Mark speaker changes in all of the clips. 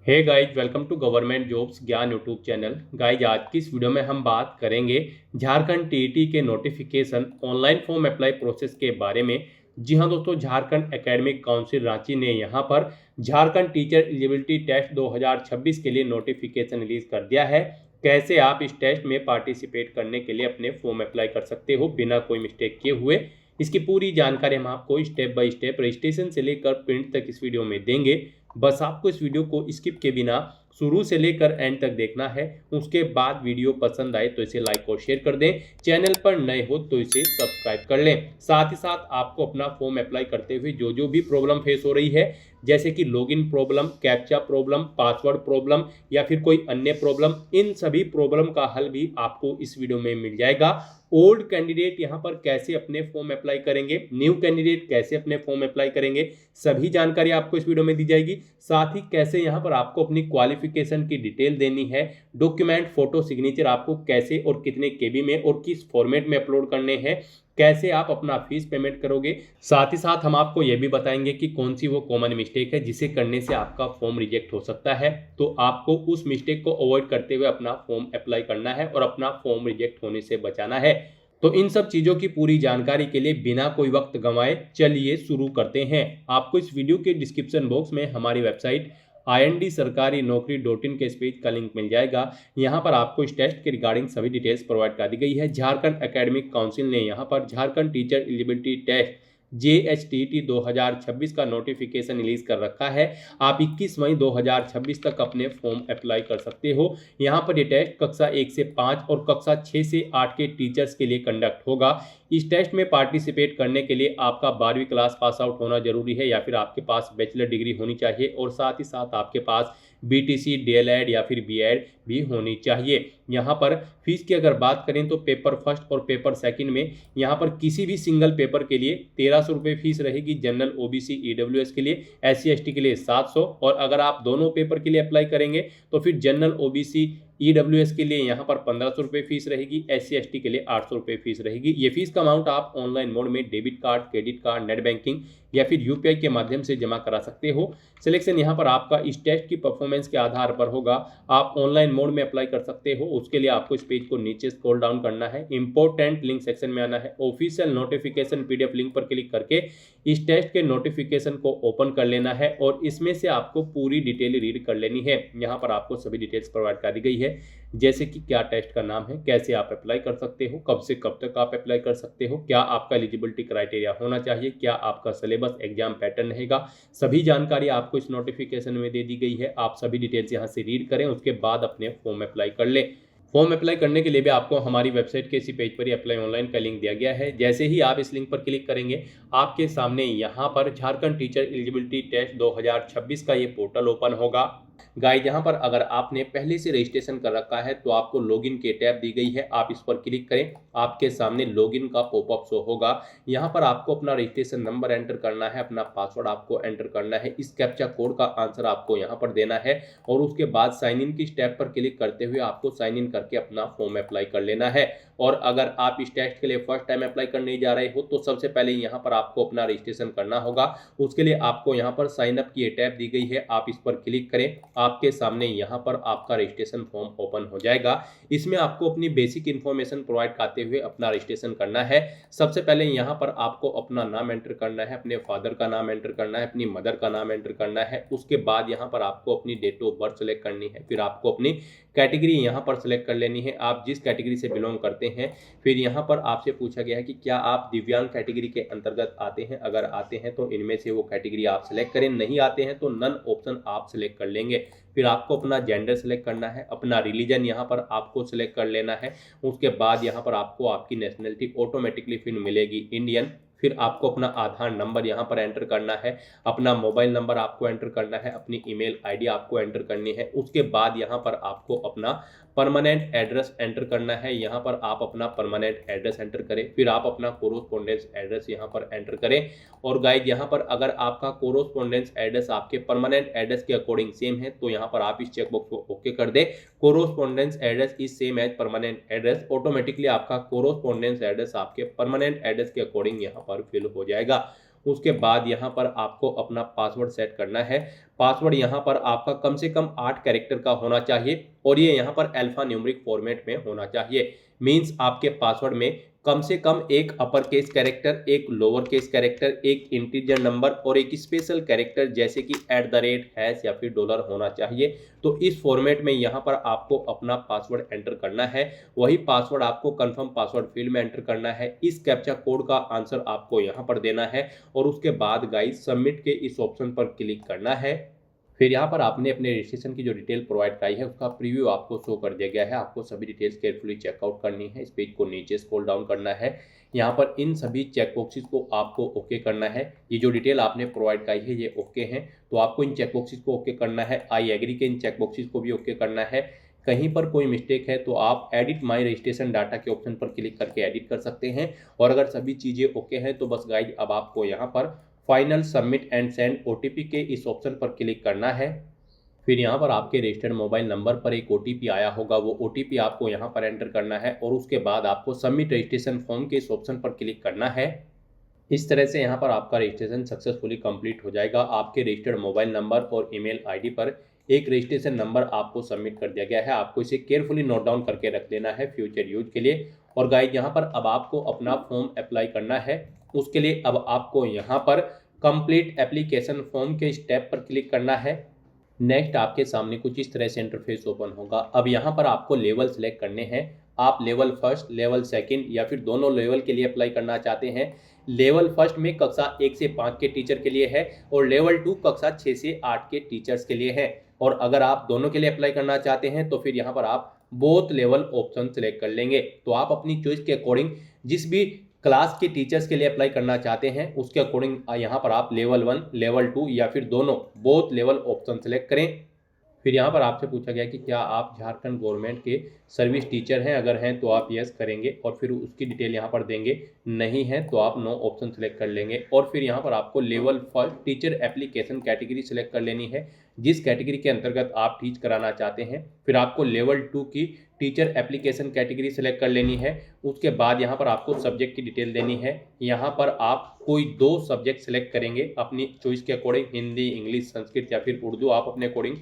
Speaker 1: Hey guys, welcome to government jobs Gyan YouTube channel. Guys, आज की इस वीडियो में हम बात करेंगे झारखंड टीईटी के notification online form apply process के बारे में। जी हाँ दोस्तों, झारखंड एकेडमिक काउंसिल रांची ने यहाँ पर झारखंड टीचर एलिजिबिलिटी टेस्ट 2026 के लिए नोटिफिकेशन रिलीज कर दिया है। कैसे आप इस टेस्ट में पार्टिसिपेट करने के लिए अपने फॉर्म अप्लाई कर सकते हो बिना कोई मिस्टेक किए हुए, इसकी पूरी जानकारी हम आपको स्टेप बाय स्टेप रजिस्ट्रेशन से लेकर प्रिंट तक इस वीडियो में देंगे। बस आपको इस वीडियो को स्किप के बिना शुरू से लेकर एंड तक देखना है। उसके बाद वीडियो पसंद आए तो इसे लाइक और शेयर कर दें। चैनल पर नए हो तो इसे सब्सक्राइब कर लें। साथ ही साथ आपको अपना फॉर्म अप्लाई करते हुए जो भी प्रॉब्लम फेस हो रही है, जैसे कि login problem, captcha problem, password problem या फिर कोई अन्य प्रॉब्लम, इन सभी प्रॉब्लम का हल भी आपको इस वीडियो में मिल जाएगा। ओल्ड कैंडिडेट यहाँ पर कैसे अपने फॉर्म अप्लाई करेंगे, न्यू कैंडिडेट कैसे अपने फॉर्म अप्लाई करेंगे, सभी जानकारी आपको इस वीडियो में दी जाएगी। साथ ही कैसे यहाँ पर आपको अपनी क्वालिफिकेशन की डिटेल देनी है, डॉक्यूमेंट, फोटो, सिग्नेचर आपको कैसे और कितने केबी में और किस फॉर्मेट में अपलोड करने हैं, कैसे आप अपना फीस पेमेंट करोगे। साथ ही साथ हम आपको यह भी बताएंगे कि कौन सी वो कॉमन मिस्टेक है जिसे करने से आपका फॉर्म रिजेक्ट हो सकता है। तो आपको उस मिस्टेक को अवॉइड करते हुए अपना फॉर्म अप्लाई करना है और अपना फॉर्म रिजेक्ट होने से बचाना है। तो इन सब चीजों की पूरी जानकारी के लिए बिना कोई वक्त गंवाए चलिए शुरू करते हैं। आपको इस वीडियो के डिस्क्रिप्शन बॉक्स में हमारी वेबसाइट IND-सरकारी-नौकरी.in के इस पेज का लिंक मिल जाएगा। यहाँ पर आपको इस टेस्ट के रिगार्डिंग सभी डिटेल्स प्रोवाइड कर दी गई है। झारखंड एकेडमिक काउंसिल ने यहाँ पर Jharkhand teacher eligibility test JHTT 2026 का नोटिफिकेशन रिलीज कर रखा है। आप 21 मई 2026 तक अपने फॉर्म अप्लाई कर सकते हो। यहाँ पर ये टेस्ट कक्षा 1 से 5 और कक्षा 6 से 8 के टीचर्स के लिए कंडक्ट होगा। इस टेस्ट में पार्टिसिपेट करने के लिए आपका 12वीं क्लास पास आउट होना जरूरी है या फिर आपके पास बैचलर डिग्री होनी चाहिए और साथ ही साथ आपके पास BTC, DLED या फिर BEd भी होनी चाहिए। यहाँ पर फीस की अगर बात करें तो पेपर फर्स्ट और पेपर सेकंड में यहाँ पर किसी भी सिंगल पेपर के लिए 1300 रुपये फीस रहेगी। जनरल, OBC, EWS के लिए, SC ST के लिए 700, और अगर आप दोनों पेपर के लिए अप्लाई करेंगे तो फिर जनरल, OBC, EWS के लिए यहाँ पर 1500 रुपये फीस रहेगी, SC ST के लिए 800 रुपये फीस रहेगी। ये फीस का अमाउंट आप ऑनलाइन मोड में debit card, credit card, net banking या फिर UPI के माध्यम से जमा करा सकते हो। सिलेक्शन यहाँ पर आपका इस टेस्ट की परफॉर्मेंस के आधार पर होगा। आप ऑनलाइन मोड में अप्लाई कर सकते हो। उसके लिए आपको इस पेज को नीचे स्क्रॉल डाउन करना है, इंपॉर्टेंट लिंक सेक्शन में आना है, ऑफिशियल नोटिफिकेशन PDF लिंक पर क्लिक करके इस टेस्ट के नोटिफिकेशन को ओपन कर लेना है और इसमें से आपको पूरी डिटेल रीड कर लेनी है। यहाँ पर आपको सभी डिटेल्स प्रोवाइड कर दी गई है, जैसे कि क्या टेस्ट का नाम है, कैसे आप अप्लाई कर सकते हो, कब से कब तक आप अप्लाई कर सकते हो, क्या आपका एलिजिबिलिटी क्राइटेरिया होना चाहिए, क्या आपका सिलेबस, एग्जाम पैटर्न रहेगा। सभी जानकारी आपको इस नोटिफिकेशन में दे दी गई है। आप सभी डिटेल्स यहाँ से रीड करें, उसके बाद अपने फॉर्म अप्लाई कर लें। फॉर्म अप्लाई करने के लिए भी आपको हमारी वेबसाइट के इसी पेज पर ही अप्लाई ऑनलाइन का लिंक दिया गया है। जैसे ही आप इस लिंक पर क्लिक करेंगे, आपके सामने यहाँ पर झारखंड टीचर एलिजिबिलिटी टेस्ट 2026 का ये पोर्टल ओपन होगा। गाइस, यहाँ पर अगर आपने पहले से रजिस्ट्रेशन कर रखा है तो आपको लॉगिन की टैब दी गई है, आप इस पर क्लिक करें। आपके सामने लॉगिन का पॉपअप शो होगा। यहाँ पर आपको अपना रजिस्ट्रेशन नंबर एंटर करना है, अपना पासवर्ड आपको एंटर करना है, इस कैप्चा कोड का आंसर आपको यहाँ पर देना है और उसके बाद साइन इन की स्टेप पर क्लिक करते हुए आपको साइन इन करके अपना फॉर्म अप्लाई कर लेना है। और अगर आप इस टेस्ट के लिए फर्स्ट टाइम अप्लाई करने जा रहे हो तो सबसे पहले यहाँ पर आपको अपना रजिस्ट्रेशन करना होगा। उसके लिए आपको यहाँ पर साइन अप की टैब दी गई है, आप इस पर क्लिक करें। आपके सामने यहाँ पर आपका रजिस्ट्रेशन फॉर्म ओपन हो जाएगा। इसमें आपको अपनी बेसिक इन्फॉर्मेशन प्रोवाइड करते हुए अपना रजिस्ट्रेशन करना है। सबसे पहले यहाँ पर आपको अपना नाम एंटर करना है, अपने फादर का नाम एंटर करना है, अपनी मदर का नाम एंटर करना है। उसके बाद यहाँ पर आपको अपनी डेट ऑफ बर्थ सेलेक्ट करनी है, फिर आपको अपनी कैटेगरी यहाँ पर सेलेक्ट कर लेनी है, आप जिस कैटेगरी से बिलोंग करते हैं। फिर यहाँ पर आपसे पूछा गया है कि क्या आप दिव्यांग कैटेगरी के अंतर्गत आते हैं। अगर आते हैं तो इनमें से वो कैटेगरी आप सिलेक्ट करें, नहीं आते हैं तो नन ऑप्शन आप सिलेक्ट कर लेंगे। फिर आपको अपना जेंडर सेलेक्ट करना है, अपना रिलीजन यहाँ पर आपको सिलेक्ट कर लेना है। उसके बाद यहाँ पर आपको आपकी नेशनलिटी ऑटोमेटिकली फिर मिलेगी इंडियन। फिर आपको अपना आधार नंबर यहाँ पर एंटर करना है, अपना मोबाइल नंबर आपको एंटर करना है, अपनी ईमेल आईडी आपको एंटर करनी है। उसके बाद यहाँ पर आपको अपना परमानेंट एड्रेस एंटर करना है। यहाँ पर आप अपना परमानेंट एड्रेस एंटर करें, फिर आप अपना कोरोस्पोंडेंस एड्रेस यहाँ पर एंटर करें। और गाइड, यहाँ पर अगर आपका कोरोस्पोंडेंस एड्रेस आपके परमानेंट एड्रेस के अकॉर्डिंग सेम है तो यहाँ पर आप इस चेकबॉक्स को ओके कर दें। Correspondence address is same as permanent address, automatically आपका कोरोस्पोंडेंस एड्रेस आपके परमानेंट एड्रेस के अकॉर्डिंग यहाँ पर फिल हो जाएगा। उसके बाद यहाँ पर आपको अपना पासवर्ड सेट करना है। पासवर्ड यहाँ पर आपका कम से कम 8 कैरेक्टर का होना चाहिए और ये यहाँ पर अल्फा न्यूमेरिक फॉर्मेट में होना चाहिए। मीन्स आपके पासवर्ड में कम से कम एक अपर केस कैरेक्टर, एक लोअर केस कैरेक्टर, एक इंटीजर नंबर और एक स्पेशल कैरेक्टर जैसे कि @ हैश या फिर डॉलर होना चाहिए। तो इस फॉर्मेट में यहाँ पर आपको अपना पासवर्ड एंटर करना है। वही पासवर्ड आपको कंफर्म पासवर्ड फील्ड में एंटर करना है। इस कैप्चा कोड का आंसर आपको यहाँ पर देना है और उसके बाद गाइस सबमिट के इस ऑप्शन पर क्लिक करना है। फिर यहाँ पर आपने अपने रजिस्ट्रेशन की जो डिटेल प्रोवाइड कराई है उसका प्रीव्यू आपको शो कर दिया गया है। आपको सभी डिटेल्स केयरफुली चेकआउट करनी है। इस पेज को नीचे स्क्रॉल डाउन करना है। यहाँ पर इन सभी चेक बॉक्सेस को आपको ओके करना है। ये जो डिटेल आपने प्रोवाइड कराई है ये ओके हैं, तो आपको इन चेक बॉक्सेस को ओके करना है। आई एग्री के इन चेक बॉक्सेस को भी ओके करना है। कहीं पर कोई मिस्टेक है तो आप एडिट माई रजिस्ट्रेशन डाटा के ऑप्शन पर क्लिक करके एडिट कर सकते हैं। और अगर सभी चीज़ें ओके हैं तो बस गाइज अब आपको यहाँ पर final submit and send OTP के इस ऑप्शन पर क्लिक करना है। फिर यहाँ पर आपके रजिस्टर्ड मोबाइल नंबर पर एक ओटीपी आया होगा, वो ओटीपी आपको यहाँ पर एंटर करना है और उसके बाद आपको सबमिट रजिस्ट्रेशन फॉर्म के इस ऑप्शन पर क्लिक करना है। इस तरह से यहाँ पर आपका रजिस्ट्रेशन सक्सेसफुली कंप्लीट हो जाएगा। आपके रजिस्टर्ड मोबाइल नंबर और ईमेल आईडी पर एक रजिस्ट्रेशन नंबर आपको सबमिट कर दिया गया है। आपको इसे केयरफुली नोट डाउन करके रख लेना है फ्यूचर यूज के लिए। और गाइस यहाँ पर अब आपको अपना फॉर्म अप्लाई करना है। उसके लिए अब आपको यहाँ पर कंप्लीट एप्लीकेशन फॉर्म के स्टेप पर क्लिक करना है। नेक्स्ट आपके सामने कुछ इस तरह से इंटरफेस ओपन होगा। अब यहाँ पर आपको लेवल सेलेक्ट करने हैं। आप लेवल फर्स्ट, लेवल सेकंड या फिर दोनों लेवल के लिए अप्लाई करना चाहते हैं। लेवल फर्स्ट में कक्षा 1 से 5 के टीचर के लिए है और लेवल 2 कक्षा 6 से 8 के टीचर्स के लिए है। और अगर आप दोनों के लिए अप्लाई करना चाहते हैं तो फिर यहाँ पर आप बोथ लेवल ऑप्शन सेलेक्ट कर लेंगे। तो आप अपनी चॉइस के अकॉर्डिंग जिस भी क्लास के टीचर्स के लिए अप्लाई करना चाहते हैं उसके अकॉर्डिंग यहाँ पर आप लेवल 1, लेवल 2 या फिर दोनों बोथ लेवल ऑप्शन सेलेक्ट करें। फिर यहाँ पर आपसे पूछा गया कि क्या आप झारखंड गवर्नमेंट के सर्विस टीचर हैं, अगर हैं तो आप यस करेंगे और फिर उसकी डिटेल यहाँ पर देंगे। नहीं है तो आप नो ऑप्शन सेलेक्ट कर लेंगे। और फिर यहाँ पर आपको level first teacher application category select कर लेनी है, जिस कैटेगरी के अंतर्गत आप टीच कराना चाहते हैं। फिर आपको लेवल 2 की टीचर एप्लीकेशन कैटेगरी सेलेक्ट कर लेनी है। उसके बाद यहाँ पर आपको सब्जेक्ट की डिटेल देनी है। यहाँ पर आप कोई 2 सब्जेक्ट सेलेक्ट करेंगे अपनी चॉइस के अकॉर्डिंग, हिंदी, इंग्लिश, संस्कृत या फिर उर्दू। आप अपने अकॉर्डिंग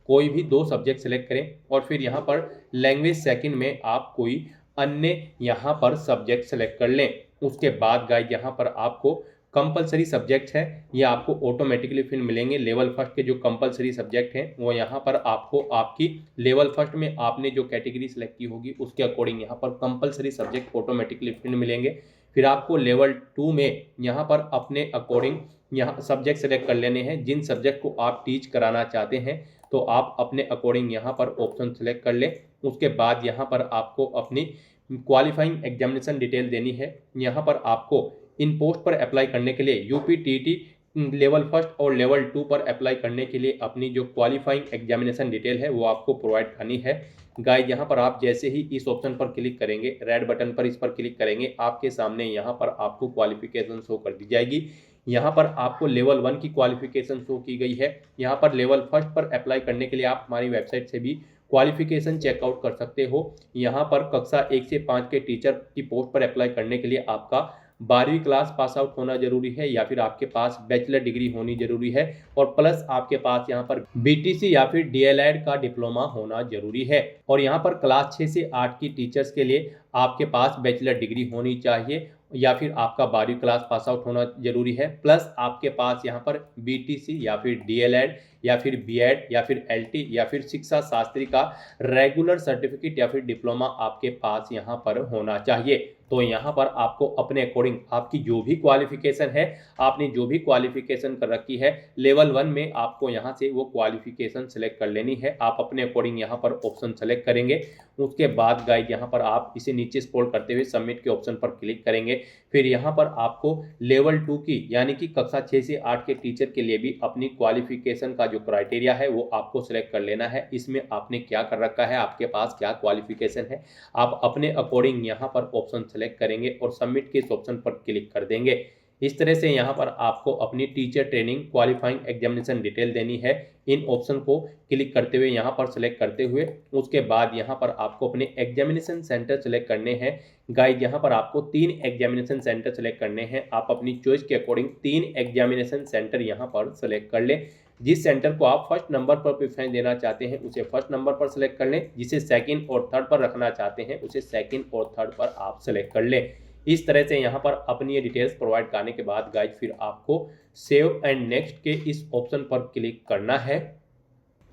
Speaker 1: कोई भी 2 सब्जेक्ट सेलेक्ट करें। और फिर यहाँ पर लैंग्वेज सेकंड में आप कोई अन्य यहाँ पर सब्जेक्ट सेलेक्ट कर लें। उसके बाद गाइड यहाँ पर आपको कंपलसरी सब्जेक्ट है ये आपको ऑटोमेटिकली फिर मिलेंगे। लेवल फर्स्ट के जो कंपलसरी सब्जेक्ट हैं वो यहाँ पर आपको आपकी लेवल फर्स्ट में आपने जो कैटेगरी सेलेक्ट की होगी उसके अकॉर्डिंग यहाँ पर कंपलसरी सब्जेक्ट ऑटोमेटिकली फिर मिलेंगे। फिर आपको लेवल 2 में यहाँ पर अपने अकॉर्डिंग यहाँ सब्जेक्ट सेलेक्ट कर लेने हैं। जिन सब्जेक्ट को आप टीच कराना चाहते हैं तो आप अपने अकॉर्डिंग यहाँ पर ऑप्शन सेलेक्ट कर लें। उसके बाद यहाँ पर आपको अपनी क्वालिफाइंग एग्जामिनेशन डिटेल देनी है। यहाँ पर आपको इन पोस्ट पर अप्लाई करने के लिए यूपीटीटी लेवल फर्स्ट और लेवल 2 पर अप्लाई करने के लिए अपनी जो क्वालिफाइंग एग्जामिनेशन डिटेल है वो आपको प्रोवाइड करनी है। गाइस यहाँ पर आप जैसे ही इस ऑप्शन पर क्लिक करेंगे, रेड बटन पर इस पर क्लिक करेंगे, आपके सामने यहाँ पर आपको क्वालिफिकेशन शो कर दी जाएगी। यहाँ पर आपको लेवल 1 की क्वालिफिकेशन शो की गई है। यहाँ पर लेवल फर्स्ट पर अप्लाई करने के लिए आप हमारी वेबसाइट से भी क्वालिफिकेशन चेकआउट कर सकते हो। यहाँ पर कक्षा 1 से 5 के टीचर की पोस्ट पर अप्लाई करने के लिए आपका 12वीं क्लास पास आउट होना जरूरी है या फिर आपके पास बैचलर डिग्री होनी जरूरी है और प्लस आपके पास यहाँ पर बीटीसी या फिर डीएलएड का डिप्लोमा होना जरूरी है। और यहाँ पर क्लास 6 से 8 की टीचर्स के लिए आपके पास बैचलर डिग्री होनी चाहिए या फिर आपका 12वीं क्लास पास आउट होना जरूरी है, प्लस आपके पास यहाँ पर बीटीसी या फिर डीएलएड या फिर बीएड या फिर एलटी या फिर शिक्षा शास्त्री का रेगुलर सर्टिफिकेट या फिर डिप्लोमा आपके पास यहाँ पर होना चाहिए। तो यहाँ पर आपको अपने अकॉर्डिंग आपकी जो भी क्वालिफिकेशन है, आपने जो भी क्वालिफिकेशन कर रखी है लेवल 1 में, आपको यहाँ से वो क्वालिफिकेशन सेलेक्ट कर लेनी है। आप अपने अकॉर्डिंग यहाँ पर ऑप्शन सेलेक्ट करेंगे। उसके बाद गाइड यहाँ पर आप इसे नीचे स्क्रॉल करते हुए सबमिट के ऑप्शन पर क्लिक करेंगे। फिर यहाँ पर आपको लेवल 2 की यानी कि कक्षा 6 से 8 के टीचर के लिए भी अपनी क्वालिफिकेशन का जो क्राइटेरिया है वो आपको सिलेक्ट कर लेना है। इसमें आपने क्या कर रखा है, आपके पास क्या क्वालिफिकेशन है, आप अपने अकॉर्डिंग यहाँ पर ऑप्शन सेलेक्ट करेंगे और सबमिट के इस ऑप्शन पर क्लिक कर देंगे। इस तरह से यहाँ पर आपको अपनी teacher training qualifying examination detail देनी है। इन ऑप्शन को क्लिक करते हुए यहाँ पर सेलेक्ट करते हुए उसके बाद यहाँ पर आपको अपने एग्जामिनेशन सेंटर सेलेक्ट करने हैं। गाइड यहाँ पर आपको 3 एग्जामिनेशन सेंटर सेलेक्ट करने हैं। आप अपनी चॉइस के अकॉर्डिंग 3 एग्जामिनेशन सेंटर यहाँ पर सेलेक्ट कर लें। जिस सेंटर को आप फर्स्ट नंबर पर प्रेफरेंस देना चाहते हैं उसे फर्स्ट नंबर पर सेलेक्ट कर लें, जिसे सेकंड और थर्ड पर रखना चाहते हैं उसे सेकंड और थर्ड पर आप सेलेक्ट कर लें। इस तरह से यहाँ पर अपनी ये डिटेल्स प्रोवाइड करने के बाद गाइज फिर आपको सेव एंड नेक्स्ट के इस ऑप्शन पर क्लिक करना है।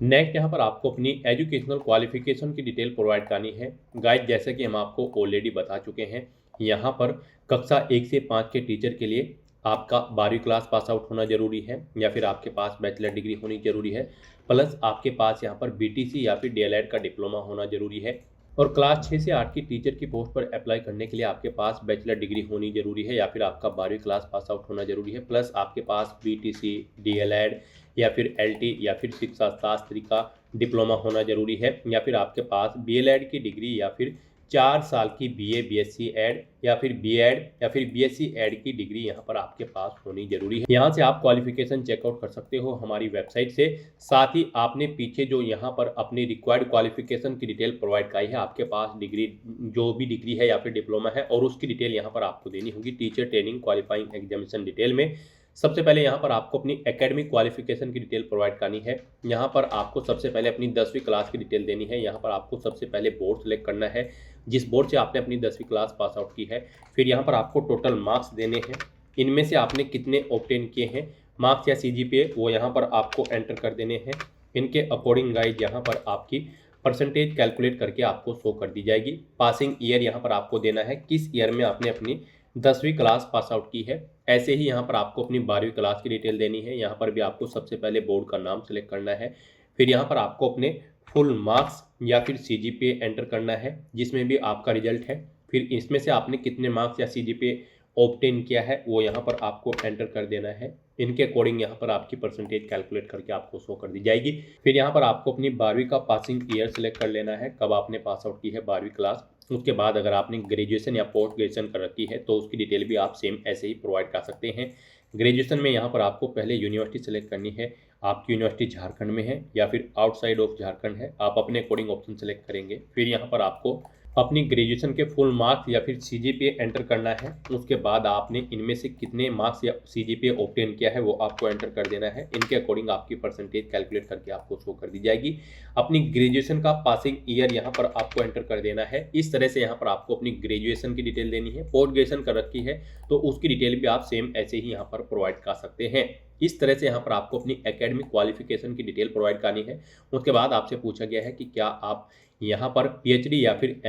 Speaker 1: नेक्स्ट यहाँ पर आपको अपनी एजुकेशनल क्वालिफिकेशन की डिटेल प्रोवाइड करनी है। गाइज जैसे कि हम आपको ऑलरेडी बता चुके हैं, यहाँ पर कक्षा 1 से 5 के टीचर के लिए आपका 12वीं क्लास पास आउट होना जरूरी है या फिर आपके पास बैचलर डिग्री होनी जरूरी है, प्लस आपके पास यहाँ पर बीटीसी या फिर डीएलएड का डिप्लोमा होना जरूरी है। और क्लास 6 से 8 की टीचर की पोस्ट पर अप्लाई करने के लिए आपके पास बैचलर डिग्री होनी जरूरी है या फिर आपका 12वीं क्लास पास आउट होना जरूरी है, प्लस आपके पास बीटीसी, डीएलएड या फिर एलटी या फिर शिक्षा शास्त्री का डिप्लोमा होना जरूरी है, या फिर आपके पास बीएलएड की डिग्री या फिर 4 साल की बीए बीएससी एड या फिर बीएड या फिर बीएससी एड की डिग्री यहाँ पर आपके पास होनी जरूरी है। यहाँ से आप क्वालिफिकेशन चेकआउट कर सकते हो हमारी वेबसाइट से। साथ ही आपने पीछे जो यहाँ पर अपनी रिक्वायर्ड क्वालिफिकेशन की डिटेल प्रोवाइड कराई है, आपके पास डिग्री जो भी डिग्री है या फिर डिप्लोमा है, और उसकी डिटेल यहाँ पर आपको देनी होगी teacher training qualifying examination detail में। सबसे पहले यहाँ पर आपको अपनी एकेडमिक क्वालिफिकेशन की डिटेल प्रोवाइड करनी है। यहाँ पर आपको सबसे पहले अपनी 10वीं क्लास की डिटेल देनी है। यहाँ पर आपको सबसे पहले बोर्ड सेलेक्ट करना है, जिस बोर्ड से आपने अपनी 10वीं क्लास पास आउट की है। फिर यहाँ पर आपको टोटल मार्क्स देने हैं, इनमें से आपने कितने ऑब्टेन किए हैं मार्क्स या सीजीपीए, वो यहाँ पर आपको एंटर कर देने हैं। इनके अकॉर्डिंग गाइड यहाँ पर आपकी परसेंटेज कैलकुलेट करके आपको शो कर दी जाएगी। पासिंग ईयर यहाँ पर आपको देना है, किस ईयर में आपने अपनी 10वीं क्लास पास आउट की है। ऐसे ही यहाँ पर आपको अपनी 12वीं क्लास की डिटेल देनी है। यहाँ पर भी आपको सबसे पहले बोर्ड का नाम सेलेक्ट करना है। फिर यहाँ पर आपको अपने फुल मार्क्स या फिर सीजीपीए एंटर करना है, जिसमें भी आपका रिजल्ट है। फिर इसमें से आपने कितने मार्क्स या सीजीपीए ऑब्टेन किया है वो यहाँ पर आपको एंटर कर देना है। इनके अकॉर्डिंग यहाँ पर आपकी परसेंटेज कैलकुलेट करके आपको शो कर दी जाएगी। फिर यहाँ पर आपको अपनी 12वीं का पासिंग ईयर सेलेक्ट कर लेना है, कब आपने पास आउट की है 12वीं क्लास। उसके बाद अगर आपने ग्रेजुएशन या पोस्ट ग्रेजुएशन कर रखी है तो उसकी डिटेल भी आप सेम ऐसे ही प्रोवाइड कर सकते हैं। ग्रेजुएशन में यहाँ पर आपको पहले यूनिवर्सिटी सेलेक्ट करनी है, आपकी यूनिवर्सिटी झारखंड में है या फिर आउटसाइड ऑफ झारखंड है, आप अपने अकॉर्डिंग ऑप्शन सेलेक्ट करेंगे। फिर यहाँ पर आपको अपनी ग्रेजुएशन के फुल मार्क्स या फिर सीजीपीए एंटर करना है। उसके बाद आपने इनमें से कितने मार्क्स या सीजीपीए ऑब्टेन किया है वो आपको एंटर कर देना है। इनके अकॉर्डिंग आपकी परसेंटेज कैलकुलेट करके आपको शो कर दी जाएगी। अपनी ग्रेजुएशन का पासिंग ईयर यहाँ पर आपको एंटर कर देना है। इस तरह से यहाँ पर आपको अपनी ग्रेजुएशन की डिटेल देनी है। पोस्ट ग्रेजुएशन कर रखी है तो उसकी डिटेल भी आप सेम ऐसे ही यहाँ पर प्रोवाइड कर सकते हैं। इस तरह से यहाँ पर आपको अपनी एकेडमिक क्वालिफिकेशन की डिटेल प्रोवाइड करनी है। उसके बाद आपसे पूछा गया है कि क्या आप यहाँ पर पीएचडी या फिर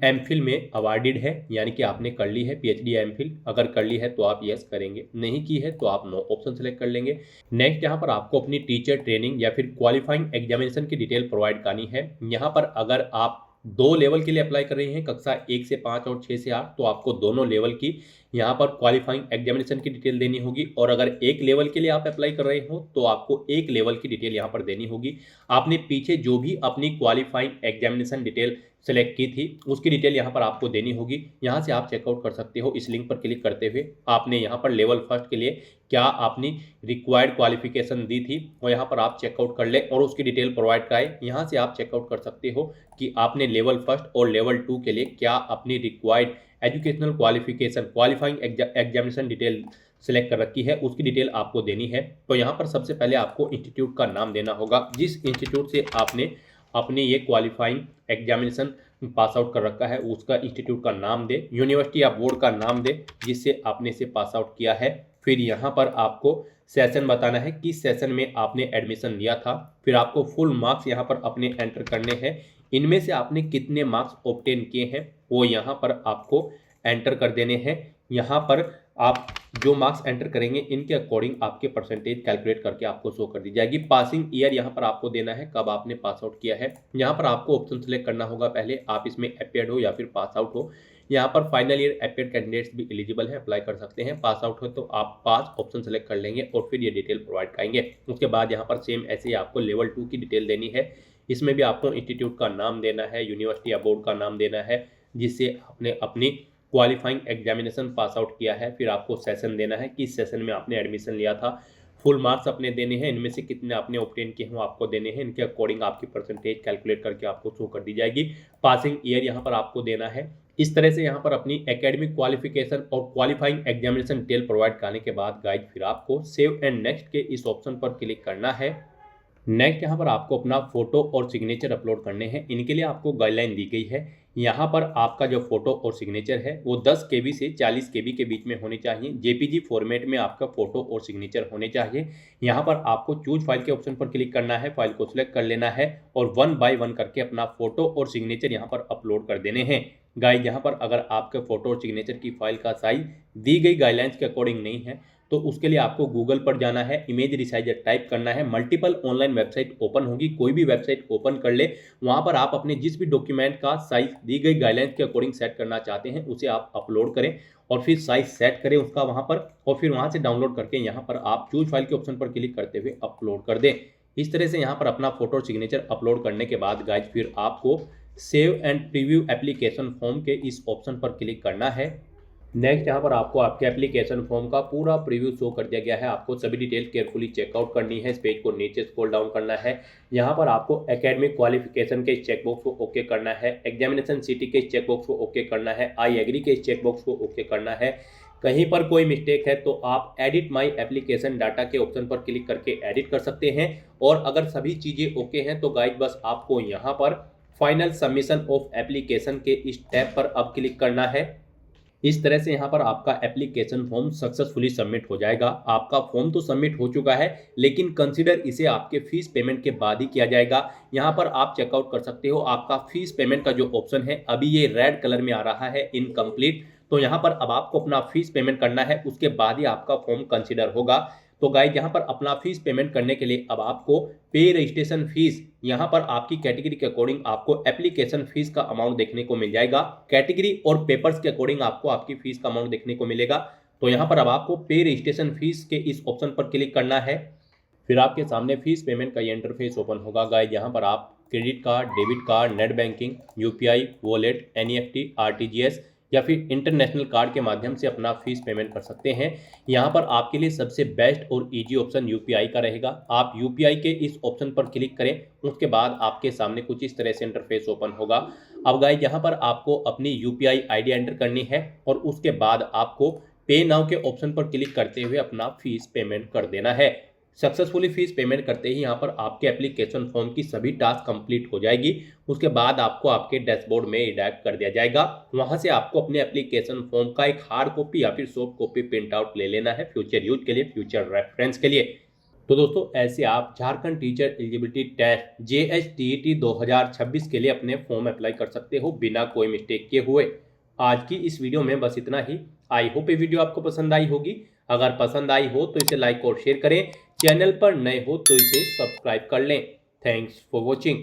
Speaker 1: एमफिल में अवार्डेड है, यानी कि आपने कर ली है पीएचडी या एमफिल। अगर कर ली है तो आप यस करेंगे, नहीं की है तो आप नो ऑप्शन सेलेक्ट कर लेंगे। नेक्स्ट यहाँ पर आपको अपनी टीचर ट्रेनिंग या फिर क्वालिफाइंग एग्जामिनेशन की डिटेल प्रोवाइड करनी है। यहाँ पर अगर आप 2 लेवल के लिए अप्लाई कर रहे हैं, कक्षा 1 से 5 और 6 से 8, तो आपको दोनों लेवल की यहाँ पर क्वालिफाइंग एग्जामिनेशन की डिटेल देनी होगी। और अगर एक लेवल के लिए आप अप्लाई कर रहे हो तो आपको एक लेवल की डिटेल यहाँ पर देनी होगी। आपने पीछे जो भी अपनी क्वालिफाइंग एग्जामिनेशन डिटेल सेलेक्ट की थी उसकी डिटेल यहाँ पर आपको देनी होगी। यहाँ से आप चेकआउट कर सकते हो। इस लिंक पर क्लिक करते हुए आपने यहाँ पर लेवल फर्स्ट के लिए क्या आपने रिक्वायर्ड क्वालिफिकेशन दी थी वो यहाँ पर आप चेकआउट कर ले और उसकी डिटेल प्रोवाइड कराए। यहाँ से आप चेकआउट कर सकते हो कि आपने लेवल फर्स्ट और लेवल 2 के लिए क्या अपनी required educational qualification qualifying examination detail select कर रखी है, उसकी डिटेल आपको देनी है। तो यहाँ पर सबसे पहले आपको इंस्टीट्यूट का नाम देना होगा, जिस इंस्टीट्यूट से आपने अपनी ये क्वालिफाइंग एग्जामिनेशन पास आउट कर रखा है उसका इंस्टीट्यूट का नाम दे, यूनिवर्सिटी या बोर्ड का नाम दे जिससे आपने इसे पास आउट किया है। फिर यहाँ पर आपको सेशन बताना है किस सेशन में आपने एडमिशन लिया था। फिर आपको फुल मार्क्स यहाँ पर अपने एंटर करने हैं, इनमें से आपने कितने मार्क्स ऑब्टेन किए हैं वो यहाँ पर आपको एंटर कर देने हैं। यहाँ पर आप जो मार्क्स एंटर करेंगे इनके अकॉर्डिंग आपके परसेंटेज कैलकुलेट करके आपको शो कर दी जाएगी। पासिंग ईयर यहाँ पर आपको देना है, कब आपने पास आउट किया है। यहाँ पर आपको ऑप्शन सेलेक्ट करना होगा, पहले आप इसमें अपेयर्ड हो या फिर पास आउट हो। यहाँ पर फाइनल ईयर अपेयर्ड कैंडिडेट्स भी एलिजिबल है, अप्लाई कर सकते हैं। पास आउट हो तो आप पास ऑप्शन सेलेक्ट कर लेंगे और फिर ये डिटेल प्रोवाइड करेंगे। उसके बाद यहाँ पर सेम ऐसे ही आपको लेवल 2 की डिटेल देनी है। इसमें भी आपको इंस्टीट्यूट का नाम देना है, यूनिवर्सिटी या बोर्ड का नाम देना है जिससे आपने अपनी क्वालिफाइंग एग्जामिनेशन पास आउट किया है, फिर आपको सेशन देना है, किस सेशन में आपने एडमिशन लिया था, फुल मार्क्स अपने देने हैं, इनमें से कितने आपने ऑब्टेन किए हैं वो आपको देने हैं, इनके अकॉर्डिंग आपकी परसेंटेज कैलकुलेट करके आपको शो कर दी जाएगी। पासिंग ईयर यहाँ पर आपको देना है। इस तरह से यहाँ पर अपनी एकेडमिक क्वालिफिकेशन और क्वालिफाइंग एग्जामिनेशन डिटेल प्रोवाइड करने के बाद गाइज फिर आपको सेव एंड नेक्स्ट के इस ऑप्शन पर क्लिक करना है। नेक्स्ट यहाँ पर आपको अपना फोटो और सिग्नेचर अपलोड करने हैं। इनके लिए आपको गाइडलाइन दी गई है। यहाँ पर आपका जो फोटो और सिग्नेचर है वो 10 KB से 40 KB के बीच में होने चाहिए। JPG फॉर्मेट में आपका फोटो और सिग्नेचर होने चाहिए। यहाँ पर आपको चूज फाइल के ऑप्शन पर क्लिक करना है, फाइल को सिलेक्ट कर लेना है और 1 बाय 1 करके अपना फोटो और सिग्नेचर यहाँ पर अपलोड कर देने हैं। गाइज यहाँ पर अगर आपके फोटो और सिग्नेचर की फाइल का साइज दी गई गाइडलाइंस के अकॉर्डिंग नहीं है तो उसके लिए आपको गूगल पर जाना है, इमेज रिसाइजर टाइप करना है, मल्टीपल ऑनलाइन वेबसाइट ओपन होगी, कोई भी वेबसाइट ओपन कर ले, वहां पर आप अपने जिस भी डॉक्यूमेंट का साइज दी गई गाइडलाइंस के अकॉर्डिंग सेट करना चाहते हैं उसे आप अपलोड करें और फिर साइज सेट करें उसका वहां पर, और फिर वहां से डाउनलोड करके यहाँ पर आप चूज फाइल के ऑप्शन पर क्लिक करते हुए अपलोड कर दें। इस तरह से यहाँ पर अपना फोटो और सिग्नेचर अपलोड करने के बाद गाइज फिर आपको save and preview application form के इस ऑप्शन पर क्लिक करना है। नेक्स्ट यहाँ पर आपको आपके एप्लीकेशन फॉर्म का पूरा प्रीव्यू शो कर दिया गया है। आपको सभी डिटेल केयरफुली चेकआउट करनी है। इस पेज को नीचे स्क्रॉल डाउन करना है। यहाँ पर आपको एकेडमिक क्वालिफिकेशन के चेकबॉक्स को ओके करना है, एग्जामिनेशन सिटी के चेकबॉक्स को ओके करना है, आई एग्री के चेकबॉक्स को ओके करना है। कहीं पर कोई मिस्टेक है तो आप एडिट माई एप्लीकेशन डाटा के ऑप्शन पर क्लिक करके एडिट कर सकते हैं। और अगर सभी चीज़ें ओके हैं तो गाइज बस आपको यहाँ पर फाइनल सबमिशन ऑफ एप्लीकेशन के इस टैब पर अब क्लिक करना है। इस तरह से यहाँ पर आपका एप्लीकेशन फॉर्म सक्सेसफुली सबमिट हो जाएगा। आपका फॉर्म तो सबमिट हो चुका है लेकिन कंसीडर इसे आपके फीस पेमेंट के बाद ही किया जाएगा। यहाँ पर आप चेकआउट कर सकते हो, आपका फीस पेमेंट का जो ऑप्शन है अभी ये रेड कलर में आ रहा है इनकम्प्लीट, तो यहाँ पर अब आपको अपना फीस पेमेंट करना है, उसके बाद ही आपका फॉर्म कंसीडर होगा। तो गाइज यहाँ पर अपना फीस पेमेंट करने के लिए अब आपको पे रजिस्ट्रेशन फीस, यहाँ पर आपकी कैटेगरी के अकॉर्डिंग आपको एप्लीकेशन फीस का अमाउंट देखने को मिल जाएगा। कैटेगरी और पेपर्स के अकॉर्डिंग आपको आपकी फीस का अमाउंट देखने को मिलेगा। तो यहाँ पर अब आपको पे रजिस्ट्रेशन फीस के इस ऑप्शन पर क्लिक करना है। फिर आपके सामने फीस पेमेंट का ये इंटरफेस ओपन होगा। गाइज यहाँ पर आप credit card, debit card, net banking, UPI, wallet, NEFT, RTGS या फिर इंटरनेशनल कार्ड के माध्यम से अपना फीस पेमेंट कर सकते हैं। यहाँ पर आपके लिए सबसे बेस्ट और इजी ऑप्शन UPI का रहेगा। आप UPI के इस ऑप्शन पर क्लिक करें, उसके बाद आपके सामने कुछ इस तरह से इंटरफेस ओपन होगा। अब गाइस यहाँ पर आपको अपनी UPI ID एंटर करनी है और उसके बाद आपको पे नाउ के ऑप्शन पर क्लिक करते हुए अपना फीस पेमेंट कर देना है। सक्सेसफुली फीस पेमेंट करते ही यहाँ पर आपके एप्लीकेशन फॉर्म की सभी टास्क कंप्लीट हो जाएगी। उसके बाद आपको आपके डैशबोर्ड में रिडायरेक्ट कर दिया जाएगा। वहां से आपको अपने एप्लीकेशन फॉर्म का एक हार्ड कॉपी या फिर सॉफ्ट कॉपी प्रिंट आउट ले लेना है फ्यूचर यूज के लिए, फ्यूचर रेफरेंस के लिए। तो दोस्तों ऐसे आप Jharkhand teacher eligibility test JHTET 2026 के लिए अपने फॉर्म अप्लाई कर सकते हो बिना कोई मिस्टेक किए हुए। आज की इस वीडियो में बस इतना ही। आई होप ये वीडियो आपको पसंद आई होगी। अगर पसंद आई हो तो इसे लाइक और शेयर करें, चैनल पर नए हो तो इसे सब्सक्राइब कर लें। Thanks for watching.